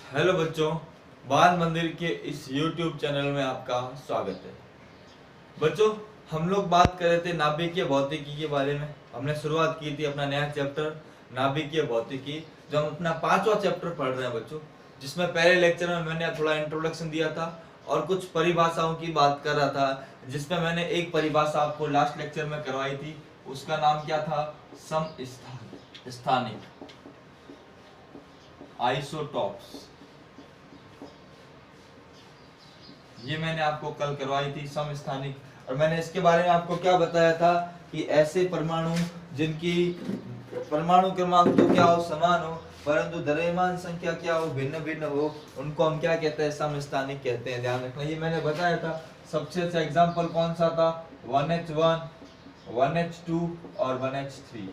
Hello बच्चों, बाल मंदिर के इस YouTube चैनल में आपका स्वागत है। बच्चों, हम लोग बात कर रहे थे नाभिकीय भौतिकी के बारे में। हमने शुरुआत की थी अपना नया चैप्टर नाभिकीय भौतिकी, जो हम अपना 5वां चैप्टर पढ़ रहे हैं बच्चों, जिसमें पहले लेक्चर में मैंने थोड़ा इंट्रोडक्शन दिया था और कुछ परिभाषाओं की बात कर रहा था, जिसमें मैंने एक परिभाषा आपको लास्ट लेक्चर में करवाई थी। उसका नाम क्या था? समस्थानिक आइसोटॉप्स। ये मैंने आपको कल करवाई थी, समस्थानिक। और मैंने इसके बारे में आपको क्या बताया था कि ऐसे परमाणु जिनकी परमाणु क्रमांक तो क्या हो, समान हो, परंतु द्रव्यमान संख्या क्या हो, भिन्न भिन्न हो, उनको हम क्या कहते हैं? समस्थानिक कहते हैं। ध्यान रखना, ये मैंने बताया था। सबसे अच्छा एग्जांपल कौन सा था? 1H1, 1H2 और 1H3।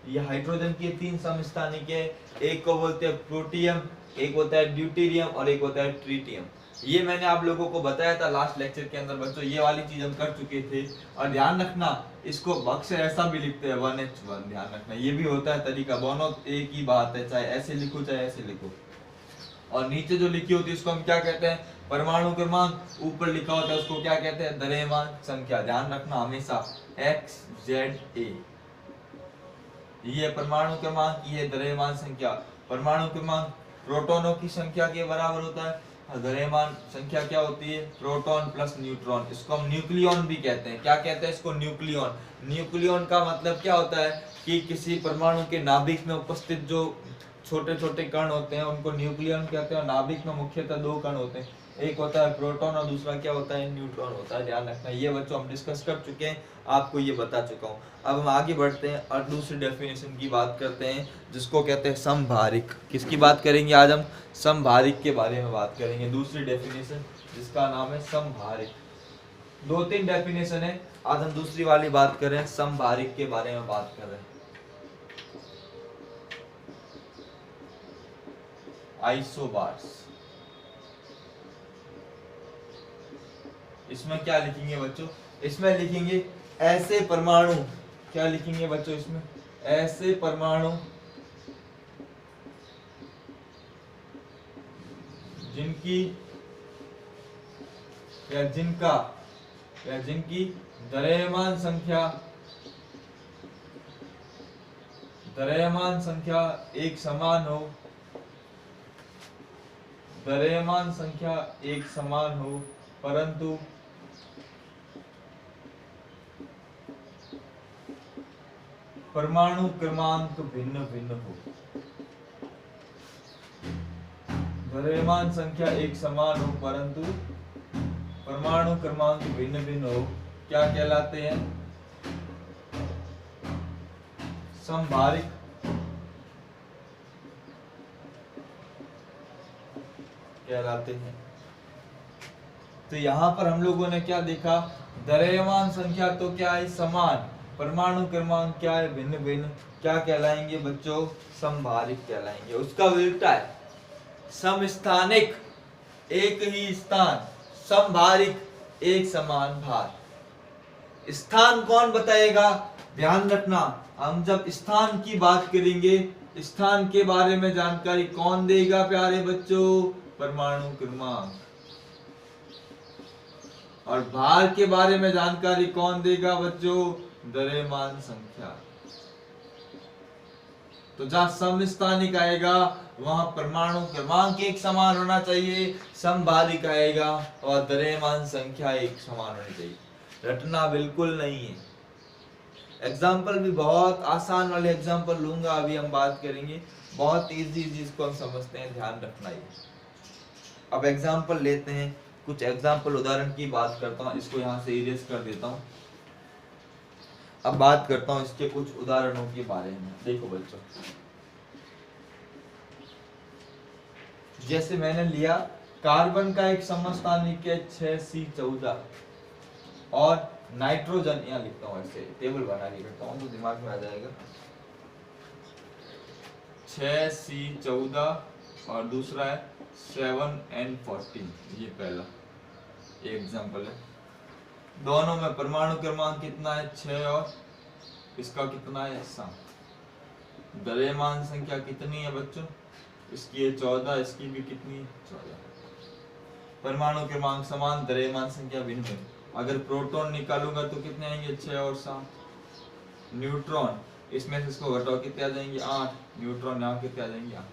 ये हाइड्रोजन के 3 समस्थानिक है। एक को बोलते हैं प्रोटियम, एक होता है ड्यूटेरियम और एक होता है ट्रिटियम। ये मैंने आप लोगों को बताया था लास्ट लेक्चर के अंदर बच्चों। ये वाली चीज हम कर चुके थे। और ध्यान रखना, इसको अक्सर ऐसा भी लिखते हैं 1H1। ध्यान रखना, ये भी होता है तरीका, दोनों एक ही बात है, चाहे ऐसे लिखो चाहे ऐसे लिखो। और नीचे जो लिखी होती है उसको हम क्या कहते हैं? परमाणु क्रमांक। ऊपर लिखा होता है उसको क्या कहते हैं? द्रव्यमान संख्या। ध्यान रखना हमेशा, XZA। ये परमाणु क्रमांक, ये द्रव्यमान संख्या। परमाणु क्रमांक प्रोटॉनों की संख्या के बराबर होता है। द्रव्यमान संख्या क्या होती है? Proton plus neutron. इसको हम न्यूक्लियॉन भी कहते हैं। क्या कहते हैं इसको? न्यूक्लियॉन। न्यूक्लियॉन का मतलब क्या होता है कि किसी परमाणु के नाभिक में उपस्थित जो छोटे छोटे कण होते हैं उनको न्यूक्लियॉन कहते हैं। नाभिक में मुख्यतः 2 कण होते हैं, एक होता है प्रोटॉन और दूसरा क्या होता है? न्यूट्रॉन होता है। ध्यान रखना, ये बच्चों हम डिस्कस कर चुके हैं, आपको ये बता चुका हूँ। अब हम आगे बढ़ते हैं और दूसरी डेफिनेशन की बात करते हैं, जिसको कहते हैं समभारिक। किसकी बात करेंगे आज हम? समभारिक के बारे में बात करेंगे। दूसरी डेफिनेशन जिसका नाम है समभारिक। 2-3 डेफिनेशन है, आज हम दूसरी वाली बात कर रहे हैं, समभारिक के बारे में बात कर रहे हैं। आइसोबार्स। इसमें क्या लिखेंगे बच्चों? इसमें लिखेंगे ऐसे परमाणु। क्या लिखेंगे बच्चों इसमें? ऐसे परमाणु जिनकी या जिनका या जिनकी द्रव्यमान संख्या एक समान हो। द्रव्यमान संख्या एक समान हो, परंतु परमाणु क्रमांक भिन्न भिन्न हो। द्रव्यमान संख्या एक समान हो परंतु परमाणु क्रमांक भिन्न भिन्न हो, क्या कहलाते हैं? समभारिक कहलाते हैं। तो यहाँ पर हम लोगों ने क्या देखा? द्रव्यमान संख्या तो क्या है? समान। परमाणु क्रमांक क्या है? भिन्न भिन्न। क्या कहलाएंगे बच्चों? समभारिक कहलाएंगे। उसका उल्टा है समस्थानिक, एक ही स्थान। समभारिक एक समान भार। स्थान कौन बताएगा? ध्यान रखना, हम जब स्थान की बात करेंगे, स्थान के बारे में जानकारी कौन देगा प्यारे बच्चों? परमाणु क्रमांक। और भार के बारे में जानकारी कौन देगा बच्चों? द्रव्यमान संख्या। तो जहां समस्थानिक आएगा वहां परमाणु क्रमांक एक समान होना चाहिए, समभारिक आएगा और द्रव्यमान संख्या एक समान होनी चाहिए। रटना बिल्कुल नहीं है। एग्जाम्पल भी बहुत आसान वाले एग्जाम्पल लूंगा, अभी हम बात करेंगे। बहुत इजी जिसको हम समझते हैं, ध्यान रखना ही। अब एग्जाम्पल लेते हैं, कुछ एग्जाम्पल उदाहरण की बात करता हूँ। इसको यहाँ से इरेज कर देता हूँ। अब बात करता हूँ इसके कुछ उदाहरणों के बारे में। देखो बच्चों, जैसे मैंने लिया कार्बन का एक समस्थानिक है 6C14 और नाइट्रोजन, यहाँ लिखता हूँ ऐसे टेबल बना के रखता हूँ तो दिमाग में आ जाएगा। 6C14 और दूसरा है 7N14। ये पहला एग्जाम्पल है। दोनों में परमाणु क्रमांक कितना है? 6 और इसका कितना है? 7। द्रव्यमान संख्या कितनी है बच्चों? इसकी है 14, इसकी भी कितनी 14। परमाणु क्रमांक समान, द्रव्यमान संख्या भिन्न भिन्न। अगर प्रोटॉन निकालूंगा तो कितने आएंगे 6 और 7। न्यूट्रॉन इसमें से इसको घटाओ कितने आ जाएंगे 8। न्यूट्रॉन यहाँ कितने आ जाएंगे 8।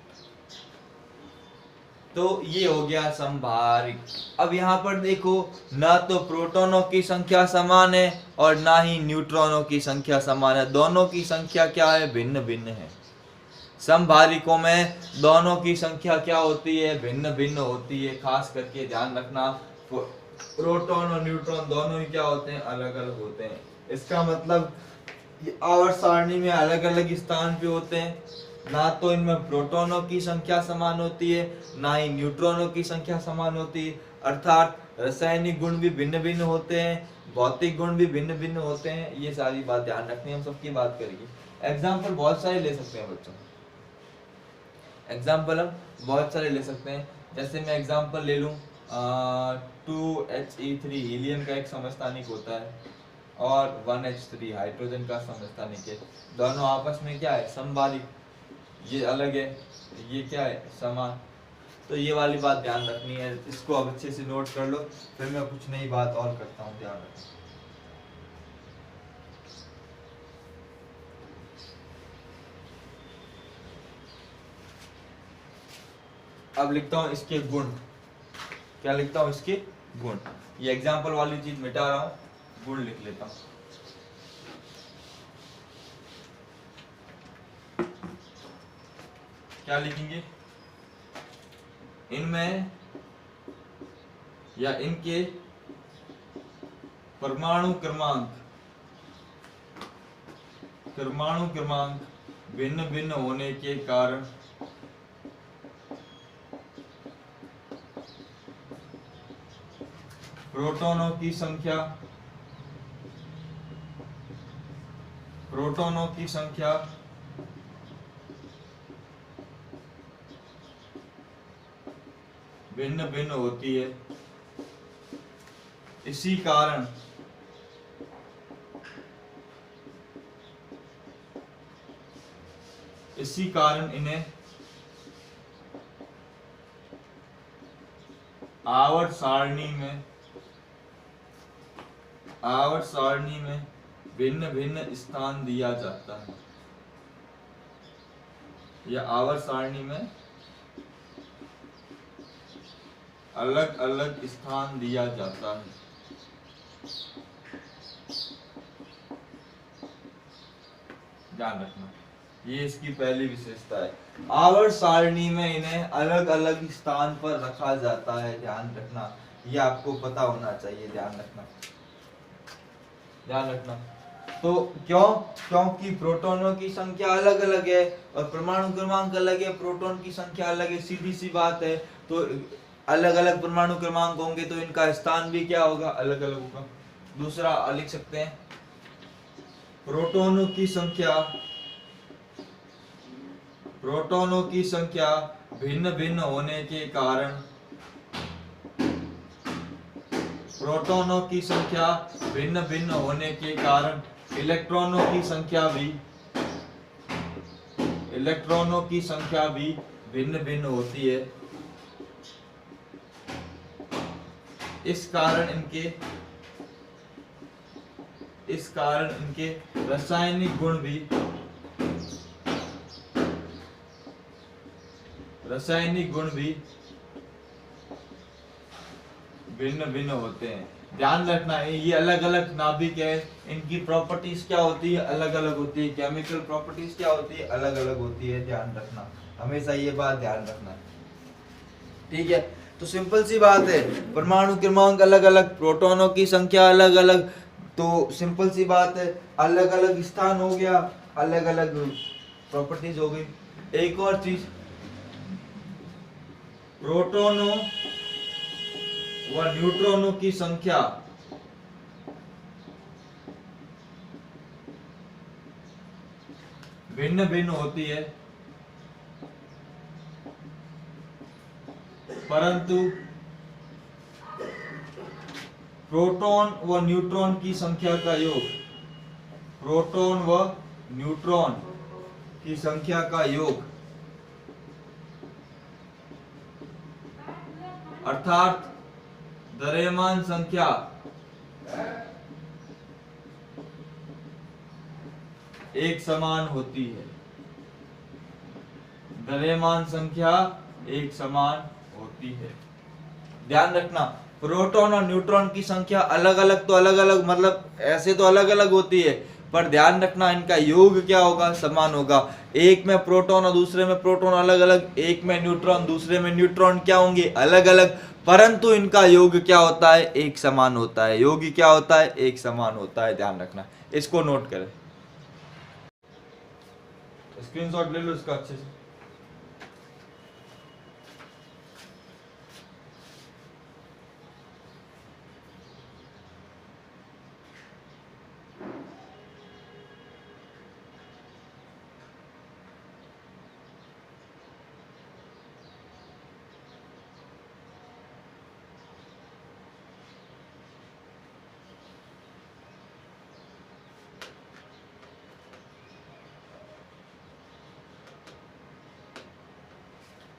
तो ये हो गया संभारिक। अब यहाँ पर देखो, ना तो प्रोटॉनों की संख्या समान है और ना ही न्यूट्रॉनों की संख्या समान है, दोनों की संख्या क्या है भिन्न भिन्न है। संभारिकों में दोनों की संख्या क्या होती है भिन्न भिन्न होती है। खास करके ध्यान रखना, प्रोटॉन और न्यूट्रॉन दोनों ही क्या होते हैं अलग अलग होते हैं। इसका मतलब आवर्त सारणी में अलग अलग स्थान पे होते हैं। ना तो इनमें प्रोटॉनों की संख्या समान होती है, ना ही न्यूट्रॉनों की संख्या समान होती है। अर्थात रासायनिक गुण भी भिन्न भिन्न होते हैं, भौतिक गुण भी भिन्न भिन्न होते हैं। ये सारी बात ध्यान रखनी है, हम सबकी बात करेंगे। एग्जाम्पल बहुत सारे ले सकते हैं बच्चों, एग्जाम्पल हम बहुत सारे ले सकते हैं। जैसे मैं एग्जाम्पल ले लूँ 2He3 हीलियम का एक समस्थानिक होता है और 1H3 हाइड्रोजन का समस्थानिक है। दोनों आपस में क्या है समभारिक, ये अलग है, ये क्या है समान। तो ये वाली बात ध्यान रखनी है, इसको अब अच्छे से नोट कर लो, फिर मैं कुछ नई बात और करता हूँ, ध्यान रखना। अब लिखता हूँ इसके गुण, क्या लिखता हूँ इसके गुण। ये एग्जाम्पल वाली चीज मिटा रहा हूँ, गुण लिख लेता हूँ। क्या लिखेंगे, इनमें या इनके परमाणु क्रमांक भिन्न भिन्न होने के कारण प्रोटॉनों की संख्या भिन्न भिन्न होती है। इसी कारण इन्हें आवर्त सारणी में भिन्न भिन्न स्थान दिया जाता है, या आवर्त सारणी में अलग अलग स्थान दिया जाता है। ध्यान रखना, ये इसकी पहली विशेषता है। आवर्त सारणी में इन्हें अलग अलग स्थान पर रखा जाता है। ध्यान रखना, ये आपको पता होना चाहिए। ध्यान रखना। तो क्योंकि प्रोटॉनों की संख्या अलग अलग है और परमाणु क्रमांक अलग है, प्रोटॉन की संख्या अलग है, सीधी सी बात है। तो अलग अलग परमाणु क्रमांक होंगे तो इनका स्थान भी क्या होगा अलग अलग होगा। दूसरा लिख सकते हैं, प्रोटॉनों की संख्या भिन्न भिन्न होने के कारण इलेक्ट्रॉनों की संख्या भी भिन्न भिन्न होती है। इस कारण इनके रासायनिक गुण भी भिन्न भिन्न होते हैं। ध्यान रखना है, ये अलग अलग नाभिक है, इनकी प्रॉपर्टीज क्या होती है अलग अलग होती है, केमिकल प्रॉपर्टीज क्या होती है अलग अलग होती है। ध्यान रखना, हमेशा ये बात ध्यान रखना है, ठीक है। तो सिंपल सी बात है, परमाणु क्रमांक अलग अलग, प्रोटॉनों की संख्या अलग अलग, तो सिंपल सी बात है, अलग अलग स्थान हो गया, अलग अलग प्रॉपर्टीज हो गई। एक और चीज, प्रोटॉनों व न्यूट्रॉनों की संख्या भिन्न भिन्न होती है, परंतु प्रोटॉन व न्यूट्रॉन की संख्या का योग अर्थात द्रव्यमान संख्या एक समान होती है। द्रव्यमान संख्या एक समान होती है। ध्यान रखना, प्रोटॉन और न्यूट्रॉन की संख्या अलग अलग तो अलग अलग, मतलब ऐसे तो अलग अलग होती है, पर ध्यान रखना इनका योग क्या होगा, समान होगा। एक में प्रोटॉन और दूसरे में प्रोटॉन अलग अलग, एक में न्यूट्रॉन दूसरे में न्यूट्रॉन क्या होंगे, अलग अलग, परंतु इनका योग क्या होता है, एक समान होता है। योग क्या होता है, एक समान होता है। ध्यान रखना, इसको नोट करें, स्क्रीनशॉट ले लो इसका अच्छे से।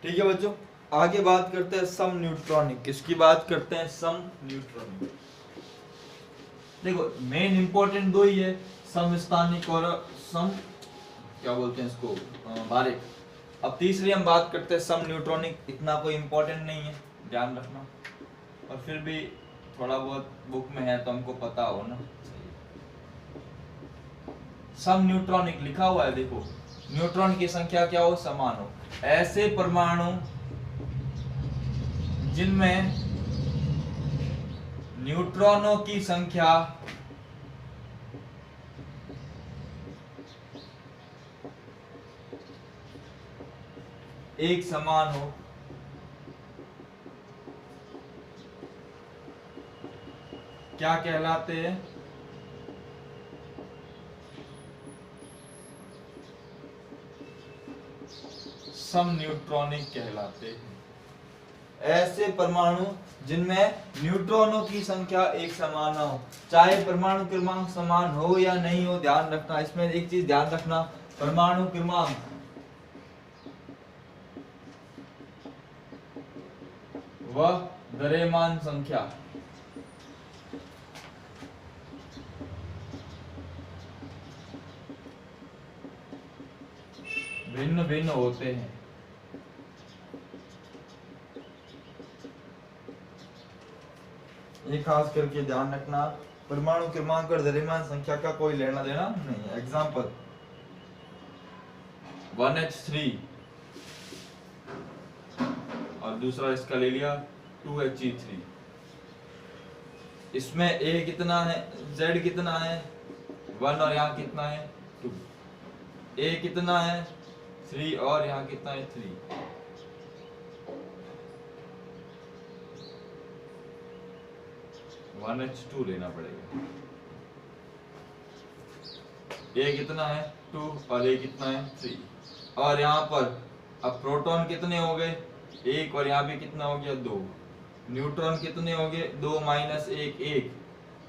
ठीक है बच्चों, आगे बात करते हैं सम न्यूट्रॉनिक। किसकी बात करते हैं, सम न्यूट्रॉनिक। देखो मेन इंपॉर्टेंट दो ही है, सम स्थानिक और सम क्या बोलते हैं इसको, बारीक। अब तीसरी हम बात करते हैं सम न्यूट्रॉनिक। इतना कोई इंपॉर्टेंट नहीं है, ध्यान रखना, और फिर भी थोड़ा बहुत बुक में है तो हमको पता हो ना। सम न्यूट्रॉनिक लिखा हुआ है, देखो न्यूट्रॉन की संख्या क्या हो, समान हो। ऐसे परमाणु जिनमें न्यूट्रॉनों की संख्या एक समान हो, क्या कहलाते हैं, सम न्यूट्रॉनिक कहलाते हैं। ऐसे परमाणु जिनमें न्यूट्रॉनों की संख्या एक समान हो, चाहे परमाणु क्रमांक समान हो या नहीं हो। ध्यान रखना, इसमें एक चीज ध्यान रखना, परमाणु क्रमांक व द्रव्यमान संख्या भिन्न भिन्न होते हैं। ये खास करके ध्यान रखना, परमाणु क्रमांक और द्रव्यमान संख्या का कोई लेना देना नहीं है। एग्जांपल 1H3 और दूसरा इसका ले लिया 2He3। इसमें A कितना है, Z कितना है 1, और यहाँ कितना है 2। A कितना है 3 और यहाँ कितना है 3। (1H2) लेना पड़ेगा। A कितना है 2 और A कितना है 3। और यहाँ पर अब प्रोटॉन कितने हो गए 1, और यहाँ भी कितना हो गया 2। न्यूट्रॉन कितने हो गए 2 माइनस 1 1,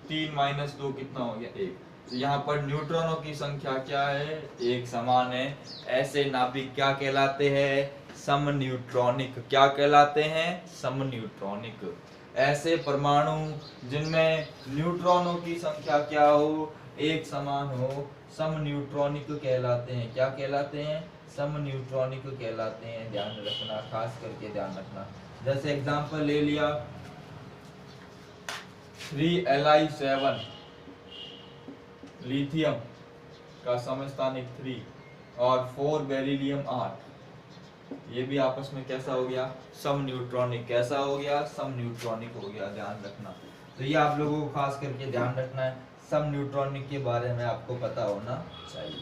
3 माइनस 2 कितना हो गया 1। तो यहाँ पर न्यूट्रॉनों की संख्या क्या है, एक समान है। ऐसे नाभिक क्या कहलाते हैं, सम न्यूट्रॉनिक। क्या कहलाते हैं, सम न्यूट्रॉनिक। ऐसे परमाणु जिनमें न्यूट्रॉनों की संख्या क्या हो, एक समान हो, सम न्यूट्रॉनिक कहलाते हैं। क्या कहलाते हैं, सम न्यूट्रॉनिक कहलाते हैं। ध्यान रखना, खास करके ध्यान रखना। जैसे एग्जांपल ले लिया 3Li7 लिथियम का समस्थानिक 3 और 4 बेरिलियम 8, ये भी आपस में कैसा हो गया, सम न्यूट्रॉनिक। कैसा हो गया, सम न्यूट्रॉनिक हो गया। ध्यान रखना, तो ये आप लोगों को खास करके ध्यान रखना है, सम न्यूट्रॉनिक के बारे में आपको पता होना चाहिए।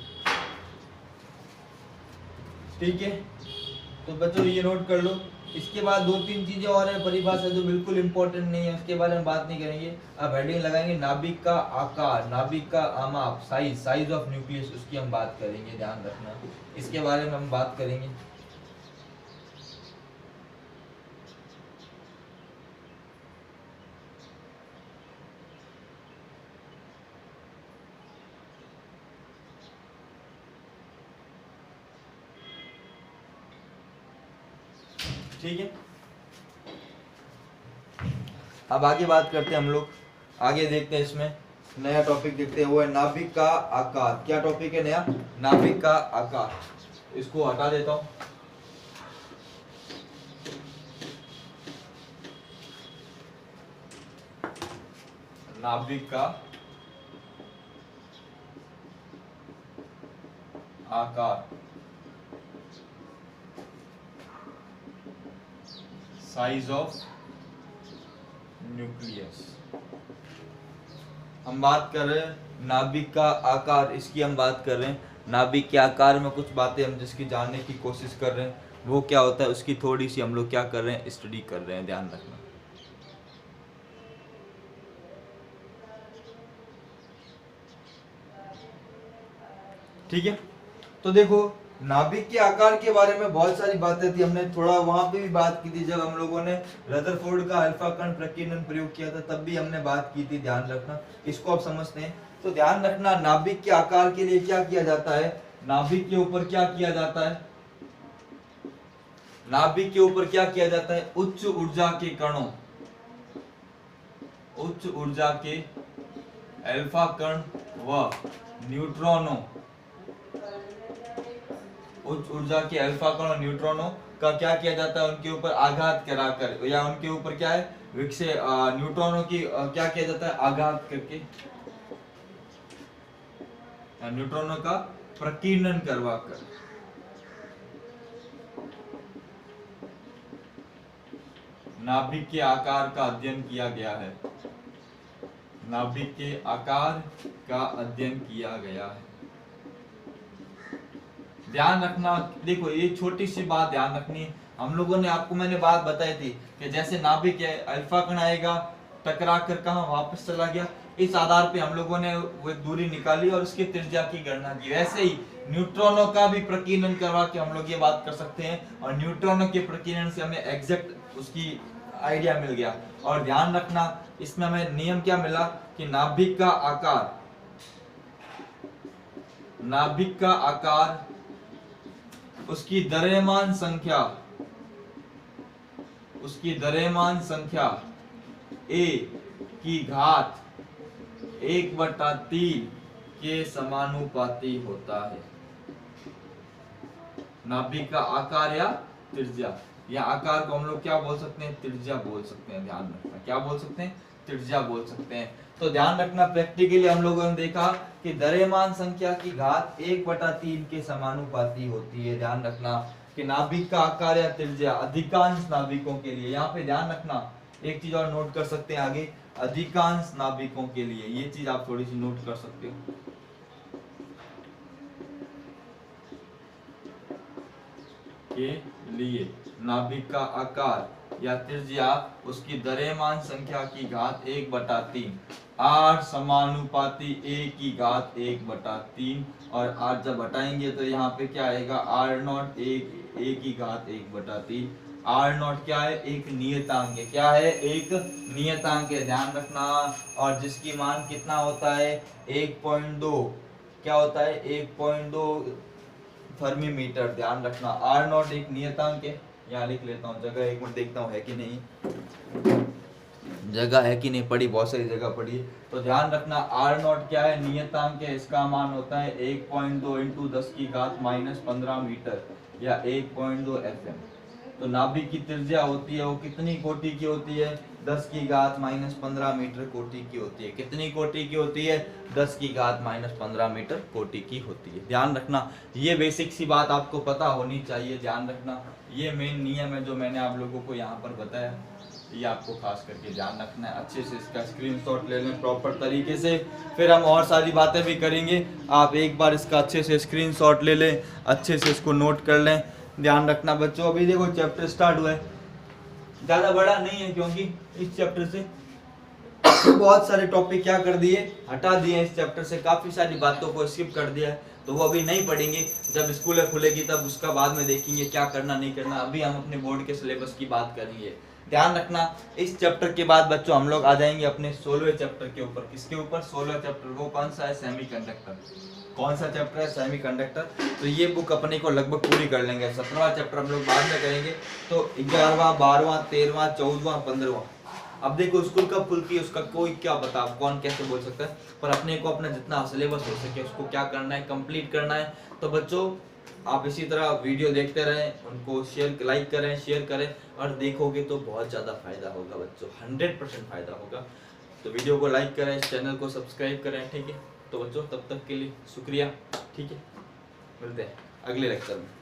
ठीक है, तो बच्चों ये नोट कर लो। इसके बाद 2-3 चीजें और है परिभाषा जो बिल्कुल इंपॉर्टेंट नहीं है, उसके बारे में बात नहीं करेंगे। अब हेडिंग लगाएंगे नाभिक का आकार, नाभिक का आमाप, साइज ऑफ न्यूक्लियस, उसकी हम बात करेंगे। ध्यान रखना, इसके बारे में हम बात करेंगे। ठीक है, अब आगे बात करते हैं हम लोग, आगे देखते हैं इसमें नया टॉपिक देखते हैं, वो है नाभिक का आकार। क्या टॉपिक है नया? नाभिक का आकार। इसको हटा देता हूं। नाभिक का आकार, साइज ऑफ न्यूक्लियस। हम बात कर रहे हैं नाभिक का आकार, इसकी हम बात कर रहे हैं। नाभिक के आकार में कुछ बातें हम जिसकी जानने की कोशिश कर रहे हैं, वो क्या होता है उसकी थोड़ी सी हम लोग क्या कर रहे हैं, स्टडी कर रहे हैं, ध्यान रखना। ठीक है, तो देखो नाभिक के आकार के बारे में बहुत सारी बातें थी, हमने थोड़ा वहां पे भी बात की थी जब हम लोगों ने रदरफोर्ड का अल्फा कण प्रकीर्णन प्रयोग किया था, तब भी हमने बात की थी, ध्यान रखना। इसको आप समझते हैं तो ध्यान रखना, नाभिक के आकार के लिए क्या किया जाता है, नाभिक के ऊपर क्या किया जाता है, नाभिक के ऊपर क्या किया जाता है, उच्च ऊर्जा के कणों, उच्च ऊर्जा के अल्फा कण व न्यूट्रॉनों, उच्च ऊर्जा के अल्फा कण और न्यूट्रॉनों का क्या किया जाता है, उनके ऊपर आघात कराकर, या उनके ऊपर क्या है विक्षेप, न्यूट्रॉनों की क्या किया जाता है, आघात करके, न्यूट्रॉनों का प्रकीर्णन करवाकर नाभिक के आकार का अध्ययन किया गया है। नाभिक के आकार का अध्ययन किया गया है। ध्यान रखना, देखो ये छोटी सी बात ध्यान रखनी है। हम लोगों ने आपको मैंने बात बताई थी कि जैसे नाभिक है, अल्फा कण आएगा टकरा कर कहां वापस चला गया, इस आधार पे हम लोगों ने वो दूरी निकाली और उसकी त्रिज्या की गणना की। वैसे ही न्यूट्रॉनों का भी प्रकीर्णन करवा के हम लोग ये बात कर सकते हैं, और न्यूट्रॉनों के प्रकीर्णन से हमें एग्जैक्ट उसकी आइडिया मिल गया। और ध्यान रखना इसमें हमें नियम क्या मिला कि नाभिक का आकार, नाभिक का आकार उसकी द्रव्यमान संख्या, उसकी द्रव्यमान संख्या a की घात 1/3 के समानुपाती होता है। नाभिक का आकार या त्रिज्या, या आकार को हम लोग क्या बोल सकते हैं, त्रिज्या बोल सकते हैं। ध्यान रखना, क्या बोल सकते हैं, त्रिज्या बोल सकते हैं। तो ध्यान रखना, प्रैक्टिकली हम लोगों ने देखा कि द्रव्यमान संख्या की घात 1/3 के समानुपाती होती है। ध्यान रखना कि नाभिक का आकार या त्रिज्या अधिकांश नाभिकों के लिए, यहाँ पे ध्यान रखना एक चीज और नोट कर सकते हैं आगे, अधिकांश नाभिकों के लिए, ये चीज आप थोड़ी सी नोट कर सकते हो। के लिए नाभिक का आकार या त्रिज्या उसकी द्रव्यमान संख्या की घात 1/3, r समानुपाती a की घात 1/3, और r जब हटाएंगे तो यहाँ पे क्या आएगा, r0 a की घात 1/3। r0 क्या है, एक नियतांक है, क्या है, एक नियतांक है, ध्यान रखना। और जिसकी मान कितना होता है, 1.2, क्या होता है, 1.2 फर्मी मीटर। ध्यान रखना r0 एक नियतांक है, यहाँ लिख लेता हूँ, जगह एक मिनट देखता हूँ है कि नहीं, जगह है कि नहीं पड़ी, बहुत सारी जगह पड़ी है। तो ध्यान रखना r0 क्या है, नियतांक है, इसका मान होता है 1.2 × 10⁻⁻15 मीटर या 1.2 fm। तो नाभिक की त्रिज्या होती है वो कितनी कोटि की होती है, 10⁻⁻15 मीटर कोटि की होती है। कितनी कोटि की होती है, 10⁻⁻15 मीटर कोटि की होती है। ध्यान रखना, ये बेसिक सी बात आपको पता होनी चाहिए। ध्यान रखना, ये मेन नियम है जो मैंने आप लोगों को यहाँ पर बताया, ये आपको खास करके ध्यान रखना है। अच्छे से इसका स्क्रीनशॉट ले लें प्रॉपर तरीके से, फिर हम और सारी बातें भी करेंगे। आप एक बार इसका अच्छे से स्क्रीनशॉट ले लें, अच्छे से इसको नोट कर लें। ध्यान रखना बच्चों, अभी देखो चैप्टर स्टार्ट हुआ है, ज़्यादा बड़ा नहीं है क्योंकि इस चैप्टर से बहुत सारे टॉपिक क्या कर दिए, हटा दिए। इस चैप्टर से काफ़ी सारी बातों को स्किप कर दिया है, तो वो अभी नहीं पढ़ेंगे। जब स्कूल खुलेगी तब उसका बाद में देखेंगे क्या करना नहीं करना। अभी हम अपने बोर्ड के सिलेबस की बात करेंगे। ध्यान रखना, इस चैप्टर के बाद बच्चों हम लोग आ जाएंगे अपने 16वें चैप्टर के ऊपर। किसके ऊपर, 16वां चैप्टर। वो कौन सा है, सेमीकंडक्टर। कौन सा चैप्टर है, सेमीकंडक्टर। तो ये बुक अपने को लगभग पूरी कर लेंगे। 17वां चैप्टर हम लोग बाद में करेंगे। तो 11वां, 12वां, 13वां, 14वां, 15वां अब देखो स्कूल कब खुलती है उसका कोई क्या बता, कौन कैसे बोल सकता है, पर अपने को अपना जितना सिलेबस हो सके उसको क्या करना है, कंप्लीट करना है। तो बच्चों आप इसी तरह वीडियो देखते रहें, उनको शेयर लाइक करें, शेयर करें, और देखोगे तो बहुत ज़्यादा फायदा होगा बच्चों, 100% फायदा होगा। तो वीडियो को लाइक करें, चैनल को सब्सक्राइब करें, ठीक है। तो बच्चों तब तक के लिए शुक्रिया, ठीक है, मिलते हैं अगले लेक्चर में।